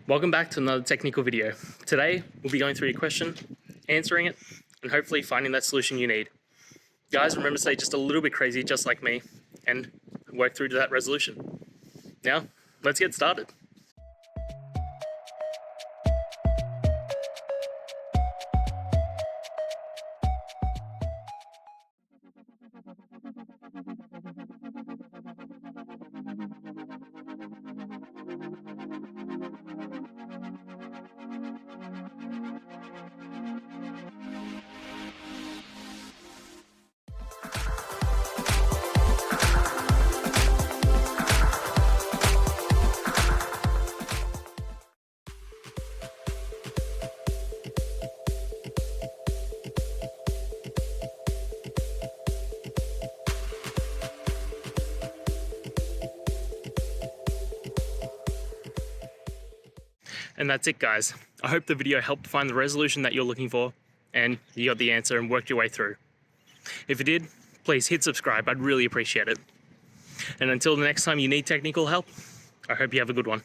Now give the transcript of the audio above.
Welcome back to another technical video. Today, we'll be going through your question, answering it, and hopefully finding that solution you need. Guys, remember to stay just a little bit crazy, just like me, and work through to that resolution. Now, let's get started. And that's it, guys. I hope the video helped find the resolution that you're looking for and you got the answer and worked your way through. If you did, please hit subscribe. I'd really appreciate it. And until the next time you need technical help, I hope you have a good one.